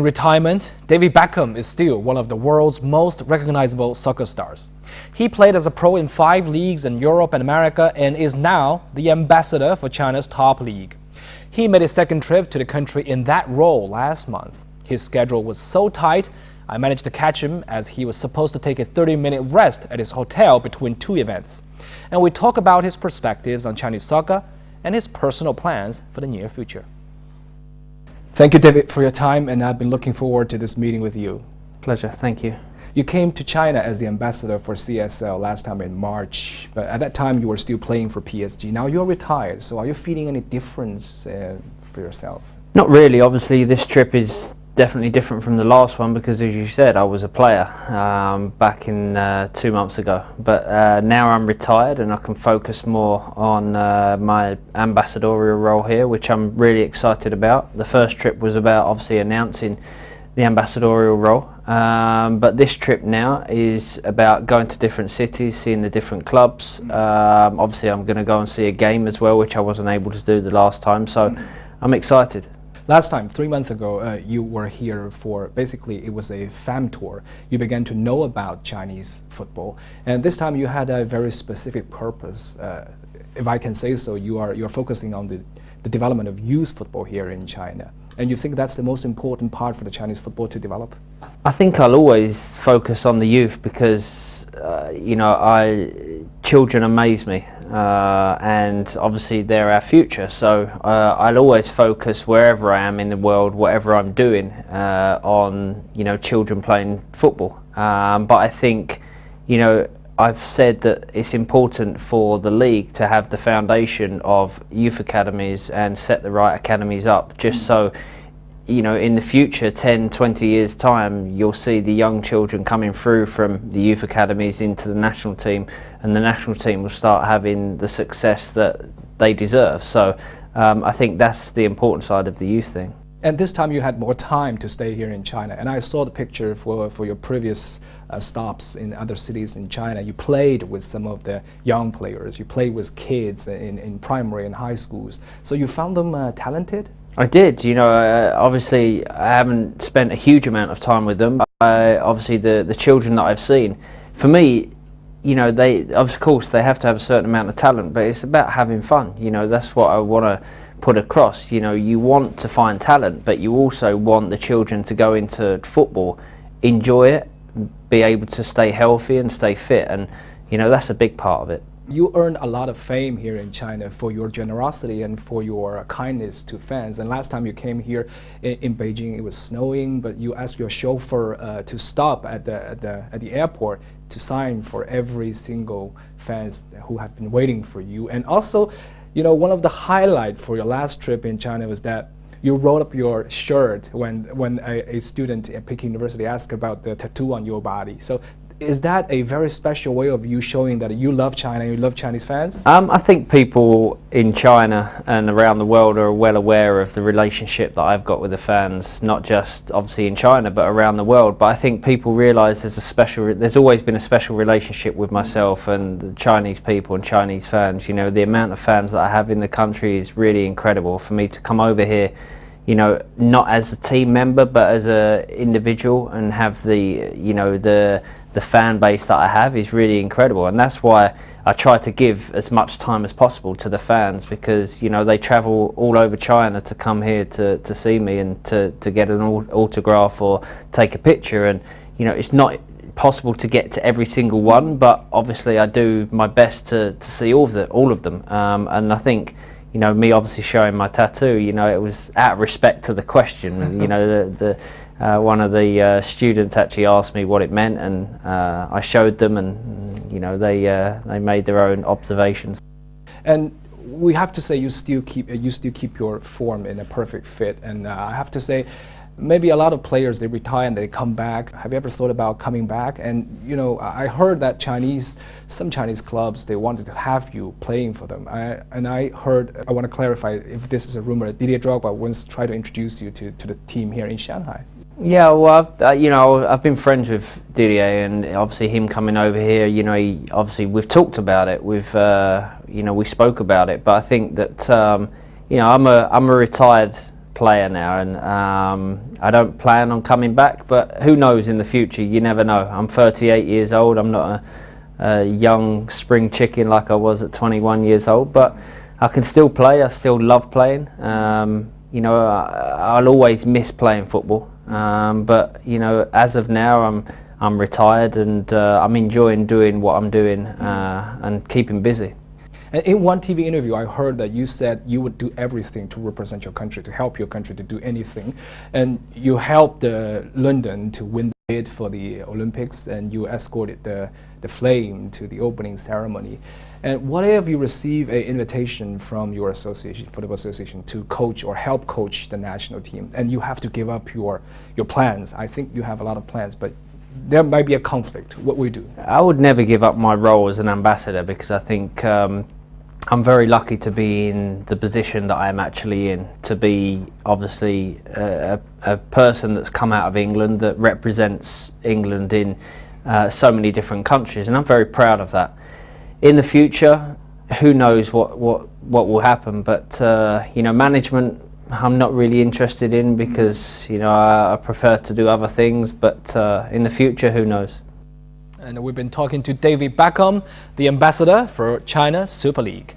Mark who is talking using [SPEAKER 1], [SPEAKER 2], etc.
[SPEAKER 1] In retirement, David Beckham is still one of the world's most recognizable soccer stars. He played as a pro in 5 leagues in Europe and America and is now the ambassador for China's top league. He made his second trip to the country in that role last month. His schedule was so tight, I managed to catch him as he was supposed to take a 30-minute rest at his hotel between 2 events. And we talk about his perspectives on Chinese soccer and his personal plans for the near future. Thank you, David, for your time, and I've been looking forward to this meeting with you.
[SPEAKER 2] Pleasure, thank you.
[SPEAKER 1] You came to China as the ambassador for CSL last time in March, but at that time you were still playing for PSG. Now you're retired, so are you feeling any difference for yourself?
[SPEAKER 2] Not really. Obviously this trip is definitely different from the last one because, as you said, I was a player back in 2 months ago, but now I'm retired and I can focus more on my ambassadorial role here, which I'm really excited about. The first trip was about obviously announcing the ambassadorial role, but this trip now is about going to different cities, seeing the different clubs. Obviously I'm going to go and see a game as well, which I wasn't able to do the last time, so I'm excited.
[SPEAKER 1] Last time, 3 months ago, you were here for, basically it was a fam tour. You began to know about Chinese football, and this time you had a very specific purpose. If I can say so, you're focusing on the development of youth football here in China. And you think that's the most important part for the Chinese football to develop?
[SPEAKER 2] I think I'll always focus on the youth because you know, children amaze me, and obviously they're our future, so I'll always focus wherever I am in the world, whatever I'm doing, on, you know, children playing football. But I think, you know, I've said that it's important for the league to have the foundation of youth academies and set the right academies up, just so, you know, in the future, 10, 20 years time, you'll see the young children coming through from the youth academies into the national team, and the national team will start having the success that they deserve. So I think that's the important side of the youth thing.
[SPEAKER 1] And this time you had more time to stay here in China, and I saw the picture for your previous stops in other cities in China. You played with some of the young players, you played with kids in primary and high schools, so you found them talented?
[SPEAKER 2] I did. You know, obviously I haven't spent a huge amount of time with them. Obviously the children that I've seen, for me, you know, they, of course they have to have a certain amount of talent, but it's about having fun. You know, that's what I want to put across. You know, you want to find talent, but you also want the children to go into football, enjoy it, be able to stay healthy and stay fit, and you know, that's a big part of it.
[SPEAKER 1] You earned a lot of fame here in China for your generosity and for your kindness to fans. And last time you came here in Beijing, it was snowing, but you asked your chauffeur to stop at the airport to sign for every single fans who have been waiting for you. And also, you know, one of the highlights for your last trip in China was that you rolled up your shirt when a student at Peking University asked about the tattoo on your body. So is that a very special way of you showing that you love China, you love Chinese fans?
[SPEAKER 2] I think people in China and around the world are well aware of the relationship that I've got with the fans, not just obviously in China but around the world. But I think people realise there's always been a special relationship with myself and the Chinese people and Chinese fans. You know, the amount of fans that I have in the country is really incredible. For me to come over here, you know, not as a team member but as an individual, and have the, you know, the fan base that I have is really incredible, and that's why I try to give as much time as possible to the fans, because, you know, they travel all over China to come here to see me and to get an autograph or take a picture, and you know, it's not possible to get to every single one, but obviously I do my best to see all of them, and I think, you know, me obviously showing my tattoo, you know, it was out of respect to the question. You know, one of the students actually asked me what it meant, and I showed them, and you know, they made their own observations.
[SPEAKER 1] And we have to say you still keep your form in a perfect fit, and I have to say, maybe a lot of players, they retire and they come back. Have you ever thought about coming back? And you know, I heard that some Chinese clubs, they wanted to have you playing for them. I want to clarify if this is a rumor. Didier Drogba once tried to introduce you to the team here in Shanghai.
[SPEAKER 2] Yeah, well, you know, I've been friends with Didier, and obviously him coming over here, you know, obviously we've talked about it, you know, we spoke about it, but I think that, you know, I'm a retired player now, and I don't plan on coming back, but who knows in the future, you never know. I'm 38 years old, I'm not a young spring chicken like I was at 21 years old, but I can still play, I still love playing. You know, I'll always miss playing football, but you know, as of now I'm retired, and I'm enjoying doing what I'm doing and keeping busy.
[SPEAKER 1] And in one TV interview, I heard that you said you would do everything to represent your country, to help your country to do anything. And you helped London to win the bid for the Olympics, and you escorted the flame to the opening ceremony. And what if you receive an invitation from your association, football association, to coach or help coach the national team, and you have to give up your plans? I think you have a lot of plans, but there might be a conflict. What will you do?
[SPEAKER 2] I would never give up my role as an ambassador, because I think I'm very lucky to be in the position that I am actually in, to be obviously a person that's come out of England that represents England in so many different countries, and I'm very proud of that. In the future, who knows what will happen, but you know, management I'm not really interested in, because you know, I prefer to do other things, but in the future, who knows.
[SPEAKER 1] And we've been talking to David Beckham, the ambassador for China Super League.